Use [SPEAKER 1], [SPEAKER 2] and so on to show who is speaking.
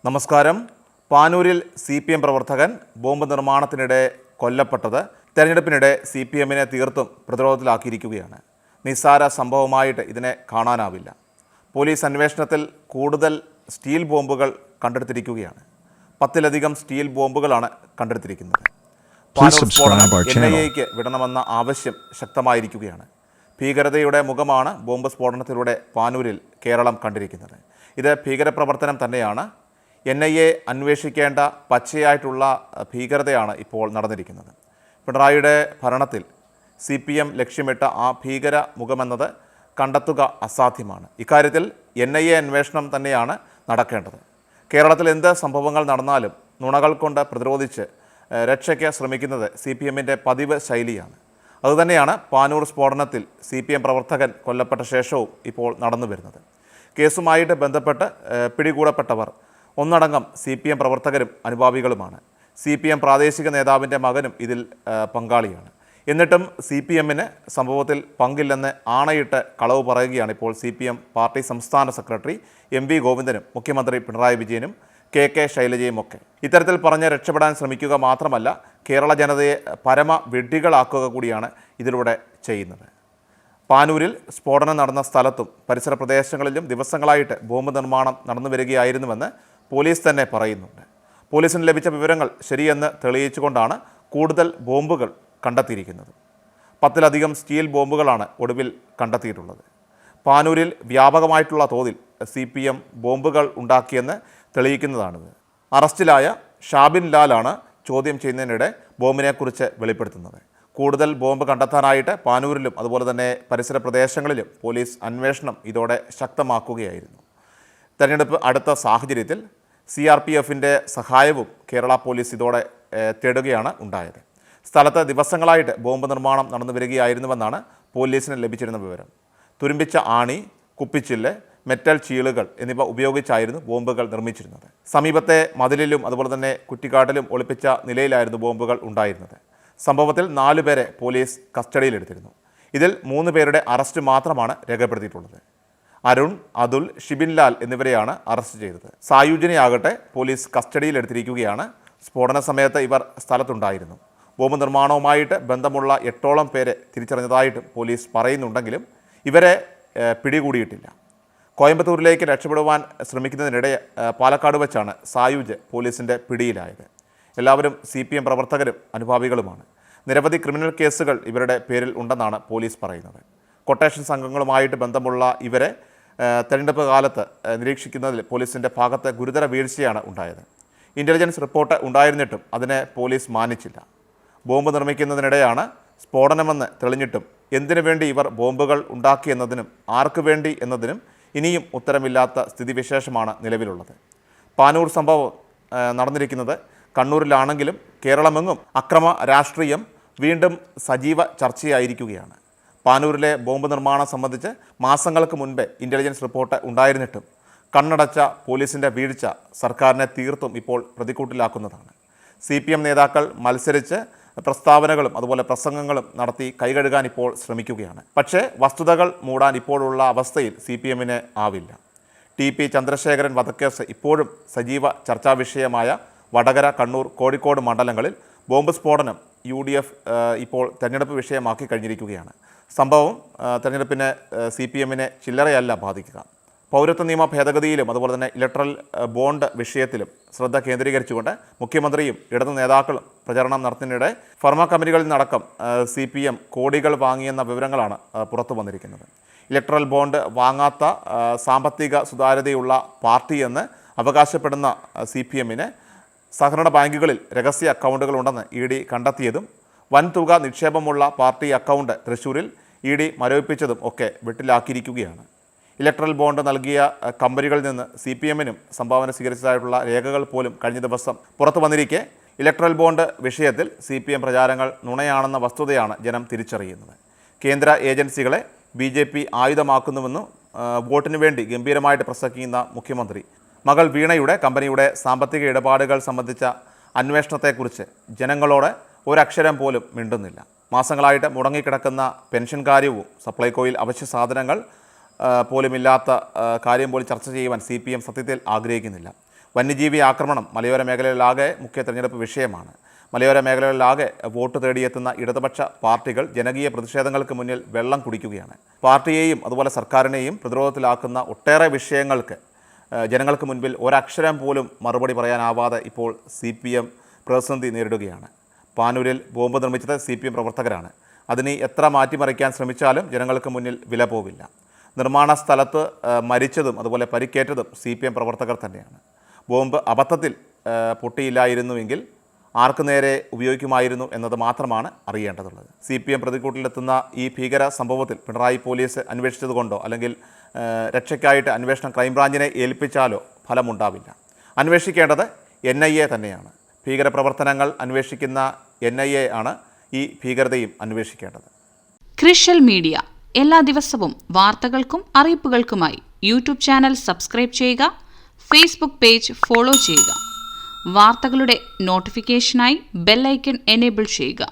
[SPEAKER 1] നമസ്കാരം. പാനൂരിൽ CPM പ്രവർത്തകൻ bomb നിർമ്മാണത്തിനിടെ കൊല്ലപ്പെട്ടത് തെരഞ്ഞെടുപ്പിനിടെ CPMനെ തീർത്തും പ്രതിരോധത്തിലാക്കിയിരിക്കുകയാണ്. നിസ്സാര സംഭവമായിട്ട് ഇതിനെ കാണാനാവില്ല. പോലീസ് അന്വേഷണത്തിൽ കൂടുതൽ സ്റ്റീൽ ബോംബുകൾ കണ്ടെടുത്തിരിക്കുകയാണ്. 10-ലധികം സ്റ്റീൽ ബോംബുകളാണ് കണ്ടെടുത്തിരിക്കുന്നത്. പാനൂർ സ്ഫോടനം NIAക്ക് വിടണമെന്ന ആവശ്യം ശക്തമായിരിക്കുകയാണ്. ഭീകരതയുടെ മുഖമാണ് ബോംബ് സ്ഫോടനത്തിലൂടെ പാനൂരിൽ കേരളം കണ്ടിരിക്കുന്നത്. ഇത് ഭീകരപ്രവർത്തനം തന്നെയാണ്. NIA അന്വേഷിക്കേണ്ട പച്ചയായിട്ടുള്ള ഭീകരതയാണ് ഇപ്പോൾ നടന്നിരിക്കുന്നത്. പിണറായിയുടെ ഭരണത്തിൽ CPM ലക്ഷ്യമിട്ട ആ ഭീകര മുഖമെന്നത് കണ്ടെത്തുക അസാധ്യമാണ്. ഇക്കാര്യത്തിൽ NIA അന്വേഷണം തന്നെയാണ് നടക്കേണ്ടത്. കേരളത്തിൽ എന്ത് സംഭവങ്ങൾ നടന്നാലും നുണകൾ കൊണ്ട് പ്രതിരോധിച്ച് രക്ഷയ്ക്ക് ശ്രമിക്കുന്നത് CPMൻ്റെ പതിവ് ശൈലിയാണ്. അതുതന്നെയാണ് പാനൂർ സ്ഫോടനത്തിൽ CPM പ്രവർത്തകൻ കൊല്ലപ്പെട്ട ശേഷവും ഇപ്പോൾ നടന്നു വരുന്നത്. കേസുമായിട്ട് ബന്ധപ്പെട്ട് പിടികൂടപ്പെട്ടവർ ഒന്നടങ്കം CPM പ്രവർത്തകരും അനുഭാവികളുമാണ്. CPM പ്രാദേശിക നേതാവിൻ്റെ മകനും ഇതിൽ പങ്കാളിയാണ്. എന്നിട്ടും CPMന് സംഭവത്തിൽ പങ്കില്ലെന്ന് ആണയിട്ട് കളവ് പറയുകയാണ് ഇപ്പോൾ CPM പാർട്ടി സംസ്ഥാന സെക്രട്ടറി MV ഗോവിന്ദനും മുഖ്യമന്ത്രി പിണറായി വിജയനും KK ശൈലജയും ഒക്കെ. ഇത്തരത്തിൽ പറഞ്ഞ് രക്ഷപ്പെടാൻ ശ്രമിക്കുക മാത്രമല്ല, കേരള ജനതയെ പരമ വിഡ്ഢികളാക്കുക കൂടിയാണ് ഇതിലൂടെ ചെയ്യുന്നത്. പാനൂരിൽ സ്ഫോടനം നടന്ന സ്ഥലത്തും പരിസര പ്രദേശങ്ങളിലും ദിവസങ്ങളായിട്ട് ബോംബ് നിർമ്മാണം നടന്നു വരികയായിരുന്നുവെന്ന് പോലീസ് തന്നെ പറയുന്നുണ്ട്. പോലീസിന് ലഭിച്ച വിവരങ്ങൾ ശരിയെന്ന് തെളിയിച്ചുകൊണ്ടാണ് കൂടുതൽ ബോംബുകൾ കണ്ടെത്തിയിരിക്കുന്നത്. 10-ലധികം സ്റ്റീൽ ബോംബുകളാണ് ഒടുവിൽ കണ്ടെത്തിയിട്ടുള്ളത്. പാനൂരിൽ വ്യാപകമായിട്ടുള്ള തോതിൽ CPM ബോംബുകൾ ഉണ്ടാക്കിയെന്ന് തെളിയിക്കുന്നതാണിത്. അറസ്റ്റിലായ ഷാബിൻ ലാലാണ് ചോദ്യം ചെയ്യുന്നതിനിടെ ബോംബിനെക്കുറിച്ച് വെളിപ്പെടുത്തുന്നത്. കൂടുതൽ ബോംബ് കണ്ടെത്താനായിട്ട് പാനൂരിലും അതുപോലെ തന്നെ പരിസര പ്രദേശങ്ങളിലും പോലീസ് അന്വേഷണം ഇതോടെ ശക്തമാക്കുകയായിരുന്നു. തെരഞ്ഞെടുപ്പ് അടുത്ത സാഹചര്യത്തിൽ CRPFൻ്റെ സഹായവും കേരള പോലീസ് ഇതോടെ തേടുകയാണ് ഉണ്ടായത്. സ്ഥലത്ത് ദിവസങ്ങളായിട്ട് ബോംബ് നിർമ്മാണം നടന്നു വരികയായിരുന്നുവെന്നാണ് പോലീസിന് ലഭിച്ചിരുന്ന വിവരം. തുരുമ്പിച്ച ആണി, കുപ്പിച്ചില്ല്, മെറ്റൽ ചീളുകൾ എന്നിവ ഉപയോഗിച്ചായിരുന്നു ബോംബുകൾ നിർമ്മിച്ചിരുന്നത്. സമീപത്തെ മതിലിലും അതുപോലെ തന്നെ കുറ്റിക്കാട്ടിലും ഒളിപ്പിച്ച നിലയിലായിരുന്നു ബോംബുകൾ ഉണ്ടായിരുന്നത്. സംഭവത്തിൽ 4 പേരെ പോലീസ് കസ്റ്റഡിയിലെടുത്തിരുന്നു. ഇതിൽ 3 പേരുടെ അറസ്റ്റ് മാത്രമാണ് രേഖപ്പെടുത്തിയിട്ടുള്ളത്. അരുൺ, അതുൽ, ഷിബിൻ ലാൽ എന്നിവരെയാണ് അറസ്റ്റ് ചെയ്തത്. സായുജ്യനെയാകട്ടെ പോലീസ് കസ്റ്റഡിയിലെടുത്തിരിക്കുകയാണ്. സ്ഫോടന സമയത്ത് ഇവർ സ്ഥലത്തുണ്ടായിരുന്നു. ബോംബ് നിർമ്മാണവുമായിട്ട് ബന്ധമുള്ള 8ഓളം പേരെ തിരിച്ചറിഞ്ഞതായിട്ടും പോലീസ് പറയുന്നുണ്ടെങ്കിലും ഇവരെ പിടികൂടിയിട്ടില്ല. കോയമ്പത്തൂരിലേക്ക് രക്ഷപ്പെടുവാൻ ശ്രമിക്കുന്നതിനിടെ പാലക്കാട് വെച്ചാണ് സായുജ് പോലീസിൻ്റെ പിടിയിലായത്. എല്ലാവരും CPM പ്രവർത്തകരും അനുഭാവികളുമാണ്. നിരവധി ക്രിമിനൽ കേസുകൾ ഇവരുടെ പേരിൽ ഉണ്ടെന്നാണ് പോലീസ് പറയുന്നത്. കൊട്ടേഷൻ സംഘങ്ങളുമായിട്ട് ബന്ധമുള്ള ഇവരെ തെരഞ്ഞെടുപ്പ് കാലത്ത് നിരീക്ഷിക്കുന്നതിൽ പോലീസിൻ്റെ ഭാഗത്ത് ഗുരുതര വീഴ്ചയാണ് ഉണ്ടായത്. ഇൻ്റലിജൻസ് റിപ്പോർട്ട് ഉണ്ടായിരുന്നിട്ടും അതിനെ പോലീസ് മാനിച്ചില്ല. ബോംബ് നിർമ്മിക്കുന്നതിനിടെയാണ് സ്ഫോടനമെന്ന് തെളിഞ്ഞിട്ടും എന്തിനു വേണ്ടി ഇവർ ബോംബുകൾ ഉണ്ടാക്കിയെന്നതിനും ആർക്ക് വേണ്ടി എന്നതിനും ഇനിയും ഉത്തരമില്ലാത്ത സ്ഥിതിവിശേഷമാണ് നിലവിലുള്ളത്. പാനൂർ സംഭവം നടന്നിരിക്കുന്നത് കണ്ണൂരിലാണെങ്കിലും കേരളമെങ്ങും അക്രമ രാഷ്ട്രീയം വീണ്ടും സജീവ ചർച്ചയായിരിക്കുകയാണ്. പാനൂരിലെ ബോംബ് നിർമ്മാണം സംബന്ധിച്ച് മാസങ്ങൾക്ക് മുൻപേ ഇൻ്റലിജൻസ് റിപ്പോർട്ട് ഉണ്ടായിരുന്നിട്ടും കണ്ണടച്ച പോലീസിൻ്റെ വീഴ്ച സർക്കാരിനെ തീർത്തും ഇപ്പോൾ പ്രതിക്കൂട്ടിലാക്കുന്നതാണ്. CPM നേതാക്കൾ മത്സരിച്ച് പ്രസ്താവനകളും അതുപോലെ പ്രസംഗങ്ങളും നടത്തി കൈകഴുകാൻ ഇപ്പോൾ ശ്രമിക്കുകയാണ്. പക്ഷേ വസ്തുതകൾ മൂടാൻ ഇപ്പോഴുള്ള അവസ്ഥയിൽ CPMന് ആവില്ല. TP ചന്ദ്രശേഖരൻ വധക്കേസ് ഇപ്പോഴും സജീവ ചർച്ചാ വിഷയമായ വടകര, കണ്ണൂർ, കോഴിക്കോട് മണ്ഡലങ്ങളിൽ ബോംബ് സ്ഫോടനം UDF ഇപ്പോൾ തെരഞ്ഞെടുപ്പ് വിഷയമാക്കി കഴിഞ്ഞിരിക്കുകയാണ്. സംഭവം തെരഞ്ഞെടുപ്പിന് CPMനെ ചില്ലറയല്ല ബാധിക്കുക. പൗരത്വ നിയമ ഭേദഗതിയിലും അതുപോലെ തന്നെ ഇലക്ട്രൽ ബോണ്ട് വിഷയത്തിലും ശ്രദ്ധ കേന്ദ്രീകരിച്ചുകൊണ്ട് മുഖ്യമന്ത്രിയും ഇടതു നേതാക്കളും പ്രചരണം നടത്തുന്നതിനിടെ ഫർമ കമ്പനികളിൽ നിന്നടക്കം CPM കോടികൾ വാങ്ങിയെന്ന വിവരങ്ങളാണ് പുറത്തു വന്നിരിക്കുന്നത്. ഇലക്ട്രൽ ബോണ്ട് വാങ്ങാത്ത സാമ്പത്തിക സുതാര്യതയുള്ള പാർട്ടിയെന്ന് അവകാശപ്പെടുന്ന CPMന് സഹകരണ ബാങ്കുകളിൽ രഹസ്യ അക്കൗണ്ടുകളുണ്ടെന്ന് ED കണ്ടെത്തിയതും വൻതുക നിക്ഷേപമുള്ള പാർട്ടി അക്കൗണ്ട് തൃശ്ശൂരിൽ ED മരവിപ്പിച്ചതും ഒക്കെ വെട്ടിലാക്കിയിരിക്കുകയാണ്. ഇലക്ട്രൽ ബോണ്ട് നൽകിയ കമ്പനികളിൽ നിന്ന് CPMനും സംഭാവന സ്വീകരിച്ചതായിട്ടുള്ള രേഖകൾ പോലും കഴിഞ്ഞ ദിവസം പുറത്തു വന്നിരിക്കെ ഇലക്ട്രൽ ബോണ്ട് വിഷയത്തിൽ CPM പ്രചാരങ്ങൾ നുണയാണെന്ന വസ്തുതയാണ് ജനം തിരിച്ചറിയുന്നത്. കേന്ദ്ര ഏജൻസികളെ BJP ആയുധമാക്കുന്നുവെന്നും വോട്ടിനു വേണ്ടി ഗംഭീരമായിട്ട് പ്രസംഗിക്കുന്ന മുഖ്യമന്ത്രി മകൾ വീണയുടെ കമ്പനിയുടെ സാമ്പത്തിക ഇടപാടുകൾ സംബന്ധിച്ച അന്വേഷണത്തെക്കുറിച്ച് ജനങ്ങളോട് ഒരക്ഷരം പോലും മിണ്ടുന്നില്ല. മാസങ്ങളായിട്ട് മുടങ്ങിക്കിടക്കുന്ന പെൻഷൻ കാര്യവും സപ്ലൈകോയിൽ അവശ്യ സാധനങ്ങൾ പോലുമില്ലാത്ത കാര്യം പോലും ചർച്ച ചെയ്യുവാൻ CPM സത്യത്തിൽ ആഗ്രഹിക്കുന്നില്ല. വന്യജീവി ആക്രമണം മലയോര മേഖലകളിലാകെ മുഖ്യ തെരഞ്ഞെടുപ്പ് വിഷയമാണ്. മലയോര മേഖലകളിലാകെ വോട്ട് തേടിയെത്തുന്ന ഇടതുപക്ഷ പാർട്ടികൾ ജനകീയ പ്രതിഷേധങ്ങൾക്ക് മുന്നിൽ വെള്ളം കുടിക്കുകയാണ്. പാർട്ടിയെയും അതുപോലെ സർക്കാരിനെയും പ്രതിരോധത്തിലാക്കുന്ന ഒട്ടേറെ വിഷയങ്ങൾക്ക് ജനങ്ങൾക്ക് മുൻപിൽ ഒരക്ഷരം പോലും മറുപടി പറയാനാവാതെ ഇപ്പോൾ CPM പ്രതിസന്ധി നേരിടുകയാണ്. പാനൂരിൽ ബോംബ് നിർമ്മിച്ചത് CPM പ്രവർത്തകരാണ്. അതിനെ എത്ര മാറ്റിമറിക്കാൻ ശ്രമിച്ചാലും ജനങ്ങൾക്ക് മുന്നിൽ വില പോവില്ല. നിർമ്മാണ സ്ഥലത്ത് മരിച്ചതും അതുപോലെ പരിക്കേറ്റതും CPM പ്രവർത്തകർ തന്നെയാണ്. ബോംബ് അബദ്ധത്തിൽ പൊട്ടിയില്ലായിരുന്നുവെങ്കിൽ ആർക്ക് നേരെ ഉപയോഗിക്കുമായിരുന്നു എന്നത് മാത്രമാണ് അറിയേണ്ടതുള്ളത്. CPM പ്രതിക്കൂട്ടിലെത്തുന്ന ഈ ഭീകര സംഭവത്തിൽ പിണറായി പോലീസ് അന്വേഷിച്ചതുകൊണ്ടോ അല്ലെങ്കിൽ രക്ഷയ്ക്കായിട്ട് അന്വേഷണം ക്രൈംബ്രാഞ്ചിനെ ഏൽപ്പിച്ചാലോ ഫലമുണ്ടാവില്ല. അന്വേഷിക്കേണ്ടത് NIA തന്നെയാണ്. ഭീകരപ്രവർത്തനങ്ങൾ അന്വേഷിക്കുന്ന NIA ആണ് ഈ ഭീകരതയും അന്വേഷിക്കേണ്ടത്.
[SPEAKER 2] ക്രിഷ്യൽ മീഡിയ എല്ലാ ദിവസവും വാർത്തകൾക്കും അറിയിപ്പുകൾക്കുമായി യൂട്യൂബ് ചാനൽ സബ്സ്ക്രൈബ് ചെയ്യുക, ഫേസ്ബുക്ക് പേജ് ഫോളോ ചെയ്യുക. വാർത്തകളുടെ നോട്ടിഫിക്കേഷനായി ബെൽ ഐക്കൺ എനേബിൾ ചെയ്യുക.